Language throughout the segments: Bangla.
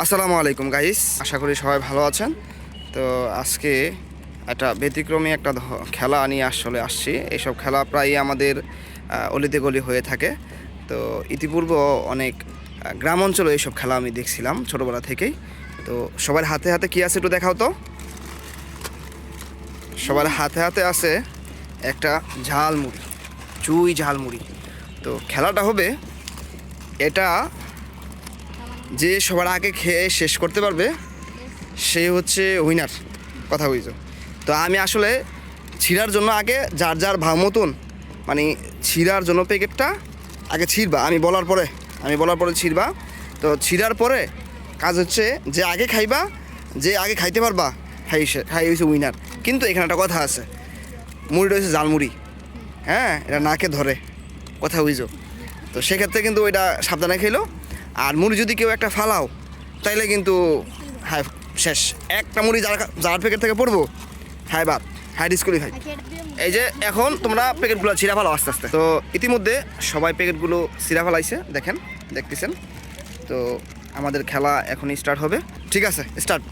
আসসালামু আলাইকুম গাইস, আশা করি সবাই ভালো আছেন। তো আজকে একটা ব্যতিক্রমী একটা খেলা নিয়ে আসছি। এইসব খেলা প্রায়ই আমাদের অলিতে গলি হয়ে থাকে। তো ইতিপূর্বে অনেক গ্রাম অঞ্চলে এইসব খেলা আমি দেখছিলাম ছোটোবেলা থেকেই। তো সবার হাতে হাতে কি আছে একটু দেখাও তো। সবার হাতে হাতে আছে একটা ঝালমুড়ি, চুই ঝালমুড়ি। তো খেলাটা হবে এটা, যে সবার আগে খেয়ে শেষ করতে পারবে সে হচ্ছে উইনার। কথা বুঝছো? তো আমি আসলে ছিঁড়ার জন্য আগে যার যার ভাব মতন, মানে ছিঁড়ার জন্য প্যাকেটটা আগে ছিঁড়বা, আমি বলার পরে ছিঁড়বা। তো ছিঁড়ার পরে কাজ হচ্ছে যে আগে খাইবা, যে আগে খাইতে পারবা খাই হয়েছে উইনার। কিন্তু এখানে একটা কথা আছে, মুড়িটা হচ্ছে জালমুড়ি, হ্যাঁ, এটা নাকে ধরে। কথা বুঝছো? তো সেক্ষেত্রে কিন্তু ওইটা সাবধানে খেলো। আর মুড়ি যদি কেউ একটা ফালাও তাইলে কিন্তু হ্যাঁ শেষ। একটা মুড়ি যার প্যাকেট থেকে পড়বো হ্যাঁ বাদ, হ্যাঁ ডিসকুয়ালিফাই। এই যে এখন তোমরা প্যাকেটগুলো ছিঁড়া ফেলাও আস্তে আস্তে। তো ইতিমধ্যে সবাই প্যাকেটগুলো ছিঁড়া ফেলাইছে, দেখতেছেন। তো আমাদের খেলা এখনই স্টার্ট হবে। ঠিক আছে, স্টার্ট।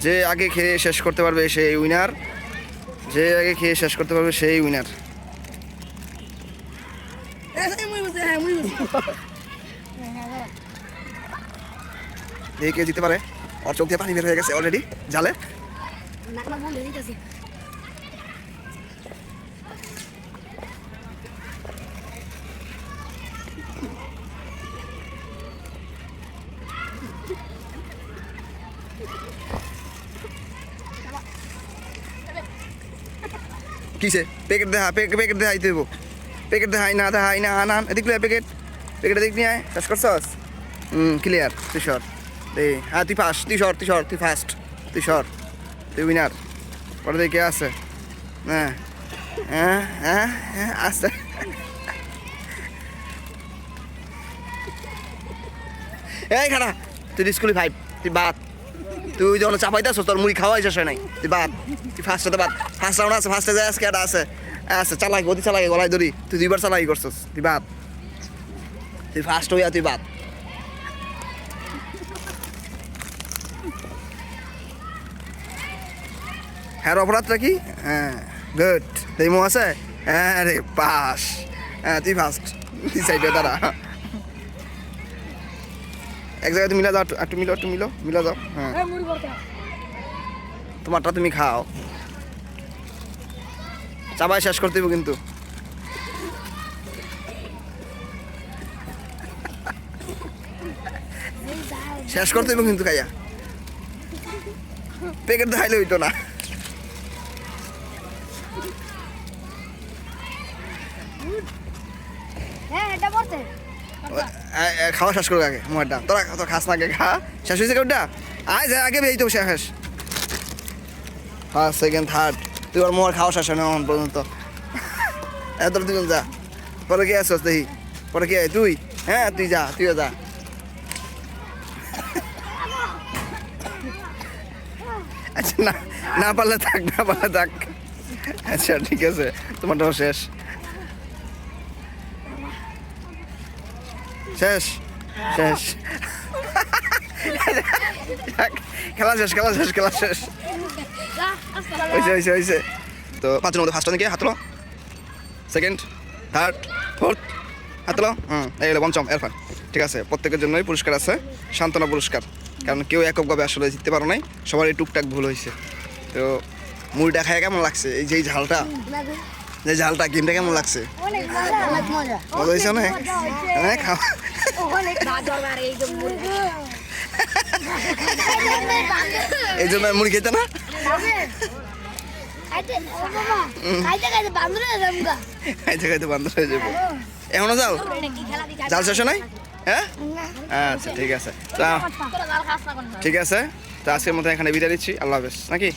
যে আগে খেয়ে শেষ করতে পারবে সেই উইনার, যে আগে খেয়ে শেষ করতে পারবে সেই উইনার। দেখে কে জিততে পারে। ওর চোখ দিয়ে পানি বের হয়ে গেছে অলরেডি জালে। কিসে প্যাকেট দেখাই দেবো, প্যাকেট দেখাই না আনান এদিক প্যাকেট এদিক নিয়ে আয়। শেষ করছস? ক্লিয়ার। তুই সর, হ্যাঁ তুই ফার্স্ট, তুই ফার্স্ট, তুই সর, তুই উইনার। পরে দেখে আছে, হ্যাঁ হ্যাঁ হ্যাঁ হ্যাঁ আস্তে। এই খানা, তুই ডিসকুয়ালিফাইড, তুই বাদ। তুই যখন চাপাইতেছ তোর মুড়ি খাওয়াই শেষ হয় নাই, তুই বাদ। তুই ফার্স্টে বাদ, ফার্স্ট রাউন্ড আছে, ফার্স্টে যায় আজকে একটা আছে চালাই গতি চালাই গলায় ধরি, তুই 2বার চালাই করছিস, তুই বাদ। তুই ফার্স্ট হইয়া তুই বাদ। হ্যাঁ অপরাধটা কি? হ্যাঁ গুড, মো আছে। হ্যাঁ রে পাস, হ্যাঁ তুই ফার্স্ট। তুই সাইডে দাঁড়া, এক জায়গায় তুমি মিলা যাও, একটু মিলা যাও। হ্যাঁ তোমারটা তুমি খাও, চাবাই শেষ করতে হবে কিন্তু। শেষ করতে হবে কিন্তু খাইয়া, প্যাকেট দেখাইলে হইতো না। খাওয়া শেষ করবে আগে মোয়ারটা, তোরা তোর খাস না আগে খা। শেষ হয়েছে কেউটা আয় যায় আগে বেরিয়ে তো শেষ। ফার্স্ট সেকেন্ড থার্ড, তুই ওর মোয়ার খাওয়া শেষ হয় না এখন পর্যন্ত। এত দুজন যা, পরে কে আসছ দেখি, পরে কে তুই? হ্যাঁ তুই যা, তুইও যা। আচ্ছা না পারলে থাক। আচ্ছা ঠিক আছে, তোমারটাও শেষ। খেলা শেষ। হয়েছে। তো 5 জনের মধ্যে ফার্স্ট কে হাতলো, সেকেন্ড থার্ড ফোর্থ হাতলো, এই হলো পঞ্চম এরফান। ঠিক আছে, প্রত্যেকের জন্যই পুরস্কার আছে, সান্ত্বনা পুরস্কার। কারণ কেউ এককভাবে আসলে জিততে পারো নাই, সবারই টুকটাক ভুল হয়েছে। তো মুড়িটা খায় কেমন লাগছে? এই যে ঝালটা, গেমটা কেমন লাগছে? মজা হয়েছে না? হ্যাঁ খাও। এই জন্য মুড়ি খেতে না, খাইতে বান্দর হয়ে যাবো। এখনো জাল শেষ নাই? হ্যাঁ আচ্ছা ঠিক আছে, তো আজকের মতো এখানে বিদায় দিচ্ছি। আল্লাহ হাফেজ নাকি?